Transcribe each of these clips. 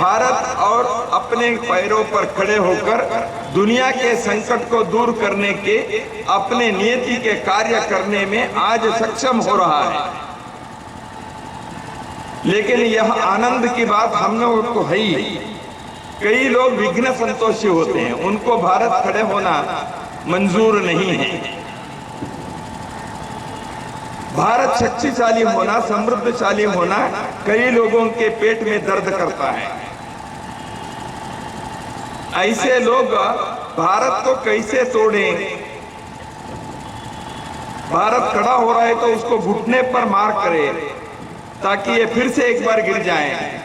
भारत और अपने पैरों पर खड़े होकर दुनिया के संकट को दूर करने के अपने नियति के कार्य करने में आज सक्षम हो रहा है। लेकिन यह आनंद की बात हम लोगों को है ही। कई लोग विघ्न संतोषी होते हैं, उनको भारत खड़े होना मंजूर नहीं है। भारत शक्तिशाली होना, समृद्धशाली होना कई लोगों के पेट में दर्द करता है। ऐसे लोग भारत को कैसे तोड़ें? भारत खड़ा हो रहा है तो उसको घुटने पर मार करे ताकि ये फिर से एक बार गिर जाए।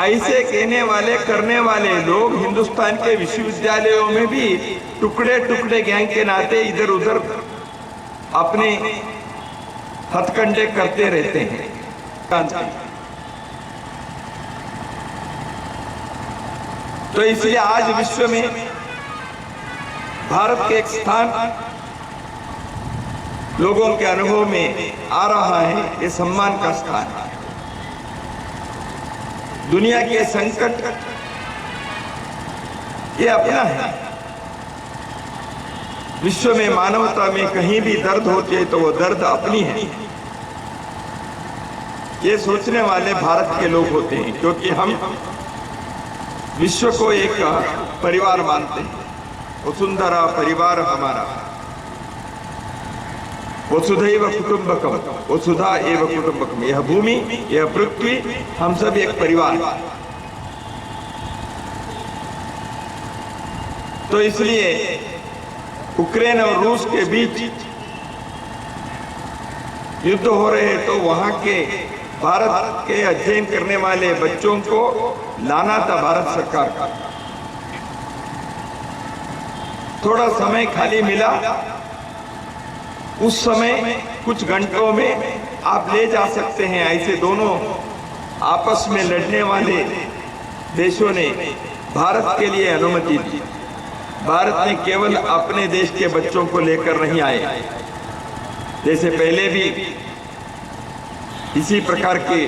ऐसे कहने वाले करने वाले लोग हिंदुस्तान के विश्वविद्यालयों में भी टुकड़े टुकड़े गैंग के नाते इधर उधर अपने हथकंडे करते रहते हैं। तो इसलिए आज विश्व में भारत के एक स्थान लोगों के अनुभव में आ रहा है, ये सम्मान का स्थान है। दुनिया के संकट ये अपना है। विश्व में मानवता में कहीं भी दर्द होती है तो वो दर्द अपनी है। ये सोचने वाले भारत के लोग होते हैं, क्योंकि हम विश्व को एक परिवार मानते हैं। वसुंधरा परिवार हमारा, वसुधैव कुटुंबकम, वसुधा एव कुटुंबकम। यह भूमि, यह पृथ्वी, हम सब एक परिवार। तो इसलिए यूक्रेन और रूस के बीच युद्ध हो रहे हैं तो वहां के भारत के अध्ययन करने वाले बच्चों को लाना था भारत सरकार का। थोड़ा समय खाली मिला, उस समय कुछ घंटों में आप ले जा सकते हैं। ऐसे दोनों आपस में लड़ने वाले देशों ने भारत के लिए अनुमति दी। भारत ने केवल अपने देश के बच्चों को लेकर नहीं आए, जैसे पहले भी इसी प्रकार के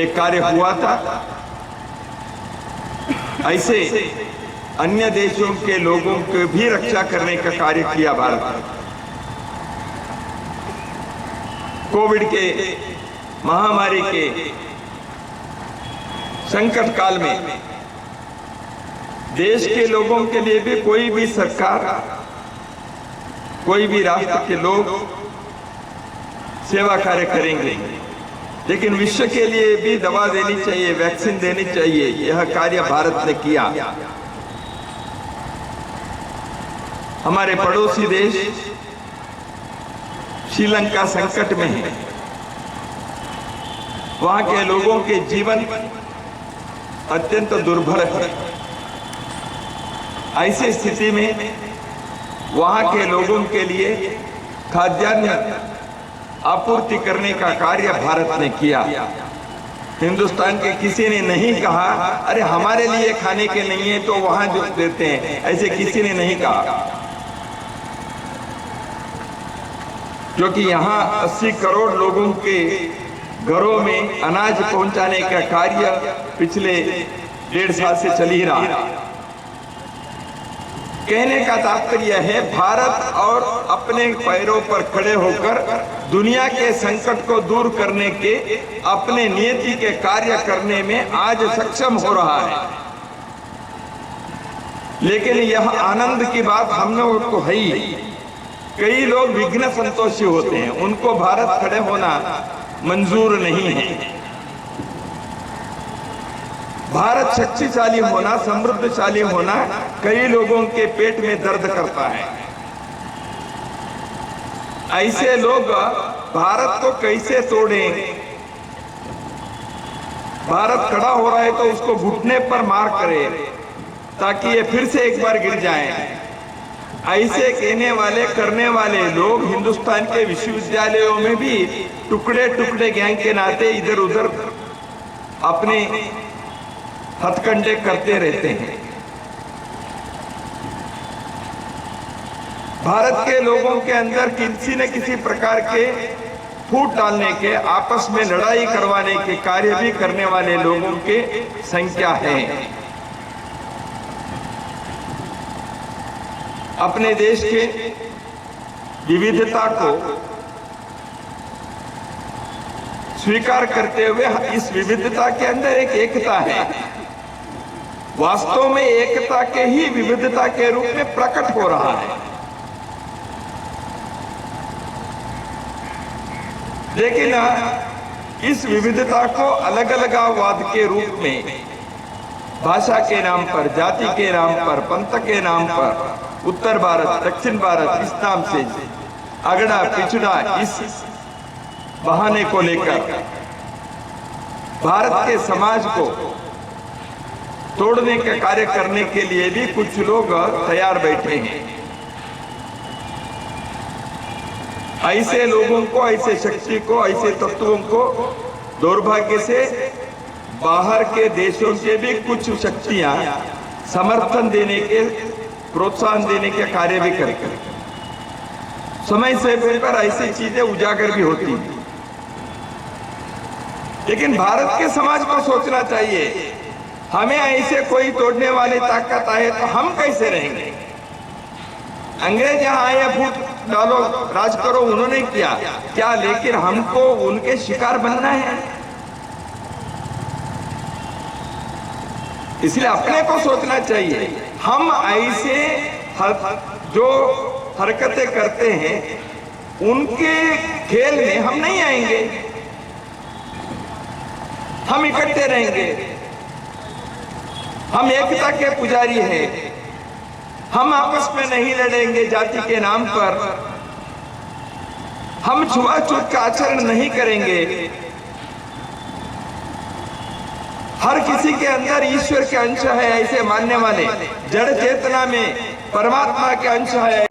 एक कार्य हुआ था, ऐसे अन्य देशों के लोगों को भी रक्षा करने का कार्य किया भारत ने। कोविड के महामारी के संकट काल में देश के लोगों के लिए भी कोई भी सरकार, कोई भी राष्ट्र के लोग सेवा कार्य करेंगे, लेकिन विश्व के लिए भी दवा देनी चाहिए, वैक्सीन देनी चाहिए। यह कार्य भारत ने किया। हमारे पड़ोसी देश श्रीलंका संकट में है। वहां के लोगों के जीवन अत्यंत दुर्भर है। ऐसी स्थिति में वहां के लोगों के लिए खाद्यान्न आपूर्ति करने का कार्य भारत ने किया। हिंदुस्तान के किसी ने नहीं कहा अरे हमारे लिए खाने के नहीं है तो वहां जो देते हैं, ऐसे किसी ने नहीं कहा। क्योंकि यहाँ 80 करोड़ लोगों के घरों में अनाज पहुंचाने का कार्य पिछले 1.5 साल से चल ही रहा है। कहने का तात्पर्य है, भारत और अपने पैरों पर खड़े होकर दुनिया के संकट को दूर करने के अपने नियति के कार्य करने में आज सक्षम हो रहा है। लेकिन यह आनंद की बात हम लोगों को है ही। कई लोग विघ्न संतोषी होते हैं, उनको भारत खड़े होना मंजूर नहीं है। भारत शक्तिशाली होना, समृद्धशाली होना कई लोगों के पेट में दर्द करता है। ऐसे लोग भारत को कैसे तोड़ें? भारत खड़ा हो रहा है तो उसको घुटने पर मार करे ताकि ये फिर से एक बार गिर जाए। ऐसे कहने वाले करने वाले लोग हिंदुस्तान के विश्वविद्यालयों में भी टुकड़े टुकड़े गैंग के नाते इधर उधर अपने हथकंडे करते रहते हैं। भारत के लोगों के अंदर किसी न किसी प्रकार के फूट डालने के, आपस में लड़ाई करवाने के कार्य भी करने वाले लोगों की संख्या है। अपने देश के विविधता को स्वीकार करते हुए इस विविधता के अंदर एक एकता है, वास्तव में एकता के ही विविधता के रूप में प्रकट हो रहा है। लेकिन इस विविधता को अलग अलगाववाद के रूप में भाषा के नाम पर, जाति के नाम पर, पंथ के नाम पर, उत्तर भारत, दक्षिण भारत, इस नाम से अगड़ा पिछड़ा, इस बहाने को लेकर भारत के समाज को तोड़ने का कार्य करने के लिए भी कुछ लोग तैयार बैठे हैं। ऐसे लोगों को, ऐसे शक्ति को, ऐसे तत्वों को दुर्भाग्य से बाहर के देशों के भी कुछ शक्तियां समर्थन देने के, प्रोत्साहन देने के कार्य भी करते हैं। समय से पर ऐसी चीजें उजागर भी होती हैं। लेकिन भारत के समाज को सोचना चाहिए, हमें ऐसे कोई तोड़ने वाली ताकत आए तो हम कैसे रहेंगे? अंग्रेज यहां आए, फूट डालो, राज करो, उन्होंने किया क्या, लेकिन हमको उनके शिकार बनना है। इसलिए अपने को सोचना चाहिए, हम ऐसे जो हरकतें करते हैं उनके खेल में हम नहीं आएंगे, हम इकट्ठे रहेंगे, हम एकता के पुजारी हैं, हम आपस में नहीं लड़ेंगे जाति के नाम पर, हम छुआछूत का आचरण नहीं करेंगे, हर किसी के अंदर ईश्वर के अंश है ऐसे मानने वाले, जड़ चेतना में परमात्मा के अंश है।